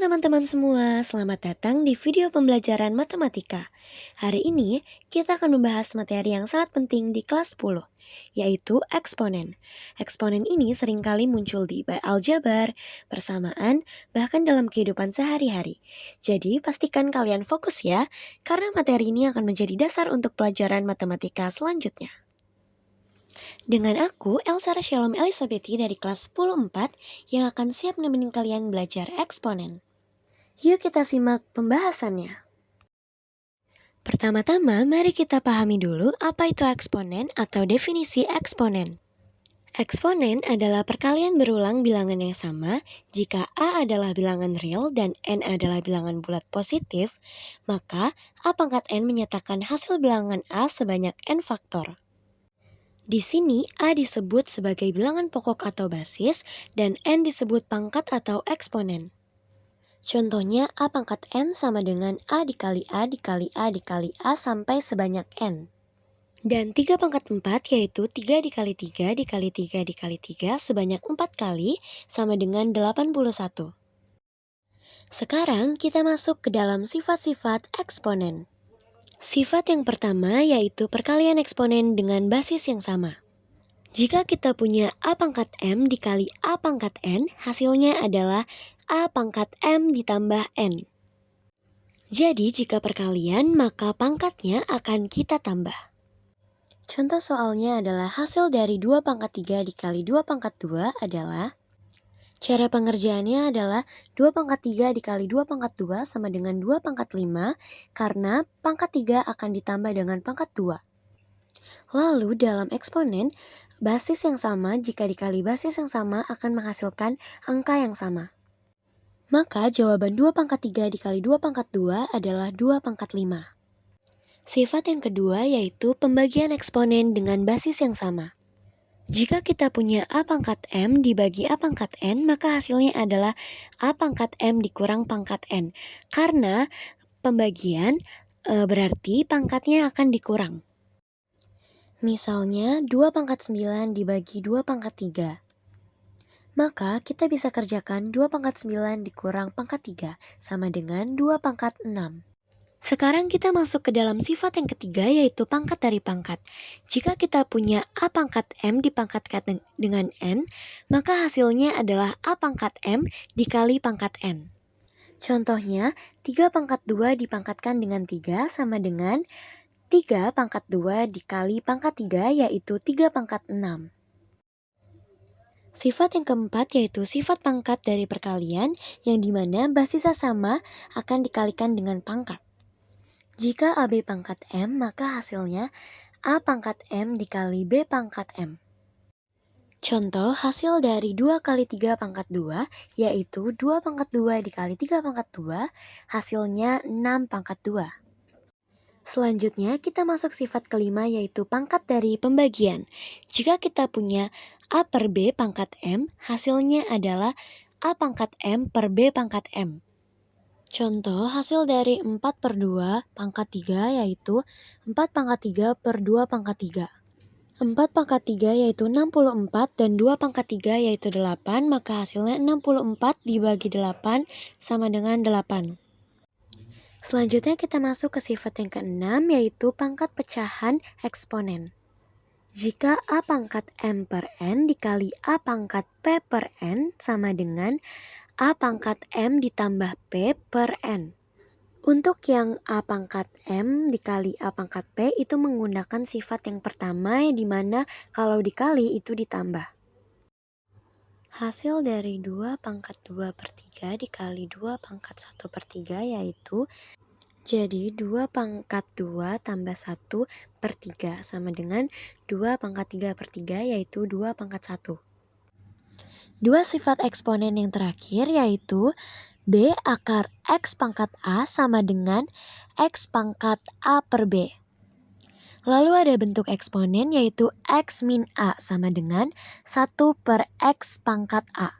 teman-teman semua, selamat datang di video pembelajaran matematika. Hari ini kita akan membahas materi yang sangat penting di kelas 10, yaitu eksponen. Eksponen ini seringkali muncul di aljabar, persamaan, bahkan dalam kehidupan sehari-hari. Jadi pastikan kalian fokus ya, karena materi ini akan menjadi dasar untuk pelajaran matematika selanjutnya. Dengan aku, Elsa Shalom Elisabethi dari kelas 10-4 yang akan siap nemenin kalian belajar eksponen. Yuk kita simak pembahasannya. Pertama-tama, mari kita pahami dulu apa itu eksponen atau definisi eksponen. Eksponen adalah perkalian berulang bilangan yang sama. Jika A adalah bilangan real dan N adalah bilangan bulat positif, maka A pangkat N menyatakan hasil bilangan A sebanyak N faktor. Di sini, A disebut sebagai bilangan pokok atau basis, dan N disebut pangkat atau eksponen. Contohnya, A pangkat N sama dengan A dikali A dikali A dikali A sampai sebanyak N. Dan 3 pangkat 4 yaitu 3 dikali 3 dikali 3 dikali 3 sebanyak 4 kali sama dengan 81. Sekarang kita masuk ke dalam sifat-sifat eksponen. Sifat yang pertama yaitu perkalian eksponen dengan basis yang sama. Jika kita punya A pangkat M dikali A pangkat N, hasilnya adalah A pangkat M ditambah N. Jadi jika perkalian, maka pangkatnya akan kita tambah. Contoh soalnya adalah hasil dari 2 pangkat 3 dikali 2 pangkat 2 adalah, cara pengerjaannya adalah 2 pangkat 3 dikali 2 pangkat 2 sama dengan 2 pangkat 5, karena pangkat 3 akan ditambah dengan pangkat 2. Lalu dalam eksponen, basis yang sama jika dikali basis yang sama akan menghasilkan angka yang sama. Maka jawaban 2 pangkat 3 dikali 2 pangkat 2 adalah 2 pangkat 5. Sifat yang kedua yaitu pembagian eksponen dengan basis yang sama. Jika kita punya A pangkat M dibagi A pangkat N, maka hasilnya adalah A pangkat M dikurang pangkat N. Karena pembagian berarti pangkatnya akan dikurang. Misalnya 2 pangkat 9 dibagi 2 pangkat 3. Maka kita bisa kerjakan 2 pangkat 9 dikurang pangkat 3 sama dengan 2 pangkat 6. Sekarang kita masuk ke dalam sifat yang ketiga yaitu pangkat dari pangkat. Jika kita punya A pangkat M dipangkatkan dengan N, maka hasilnya adalah A pangkat M dikali pangkat N. Contohnya, 3 pangkat 2 dipangkatkan dengan 3 sama dengan 3 pangkat 2 dikali pangkat 3 yaitu 3 pangkat 6. Sifat yang keempat yaitu sifat pangkat dari perkalian yang dimana basisnya sama akan dikalikan dengan pangkat. Jika AB pangkat M, maka hasilnya A pangkat M dikali B pangkat M. Contoh hasil dari 2 kali 3 pangkat 2 yaitu 2 pangkat 2 dikali 3 pangkat 2 hasilnya 6 pangkat 2. Selanjutnya kita masuk sifat kelima yaitu pangkat dari pembagian. Jika kita punya A per B pangkat M, hasilnya adalah A pangkat M per B pangkat M. Contoh hasil dari 4 per 2 pangkat 3 yaitu 4 pangkat 3 per 2 pangkat 3. 4 pangkat 3 yaitu 64 dan 2 pangkat 3 yaitu 8, maka hasilnya 64 dibagi 8 sama dengan 8. Selanjutnya kita masuk ke sifat yang keenam yaitu pangkat pecahan eksponen. Jika A pangkat M per N dikali A pangkat P per N sama dengan A pangkat M ditambah P per N. Untuk yang A pangkat M dikali A pangkat P itu menggunakan sifat yang pertama di mana kalau dikali itu ditambah. Hasil dari 2 pangkat 2 per 3 dikali 2 pangkat 1 per 3 yaitu jadi 2 pangkat 2 tambah 1 per 3 sama dengan 2 pangkat 3 per 3 yaitu 2 pangkat 1. Dua sifat eksponen yang terakhir yaitu B akar X pangkat A sama dengan X pangkat A per B. Lalu ada bentuk eksponen yaitu X min A sama dengan 1 per X pangkat A.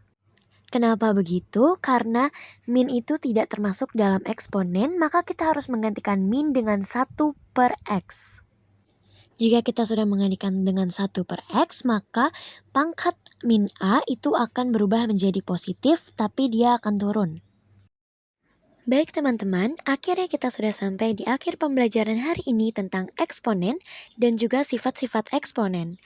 Kenapa begitu? Karena min itu tidak termasuk dalam eksponen, maka kita harus menggantikan min dengan 1 per X. Jika kita sudah menggantikan dengan 1 per X, maka pangkat min A itu akan berubah menjadi positif, tapi dia akan turun. Baik teman-teman, akhirnya kita sudah sampai di akhir pembelajaran hari ini tentang eksponen dan juga sifat-sifat eksponen.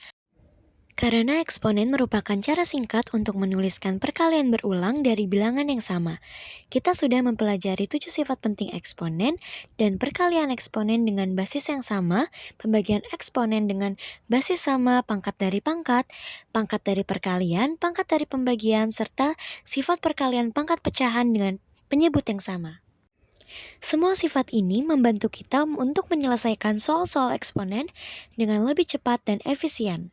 Karena eksponen merupakan cara singkat untuk menuliskan perkalian berulang dari bilangan yang sama. Kita sudah mempelajari 7 sifat penting eksponen dan perkalian eksponen dengan basis yang sama, pembagian eksponen dengan basis sama, pangkat dari perkalian, pangkat dari pembagian, serta sifat perkalian pangkat pecahan dengan penyebut yang sama. Semua sifat ini membantu kita untuk menyelesaikan soal-soal eksponen dengan lebih cepat dan efisien.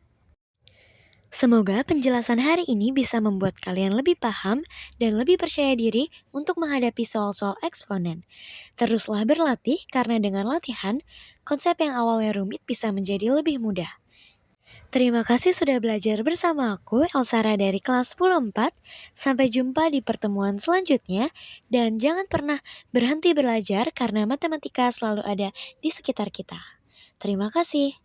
Semoga penjelasan hari ini bisa membuat kalian lebih paham dan lebih percaya diri untuk menghadapi soal-soal eksponen. Teruslah berlatih karena dengan latihan, konsep yang awalnya rumit bisa menjadi lebih mudah. Terima kasih sudah belajar bersama aku, Elsara dari kelas 10-4. Sampai jumpa di pertemuan selanjutnya, dan jangan pernah berhenti belajar karena matematika selalu ada di sekitar kita. Terima kasih.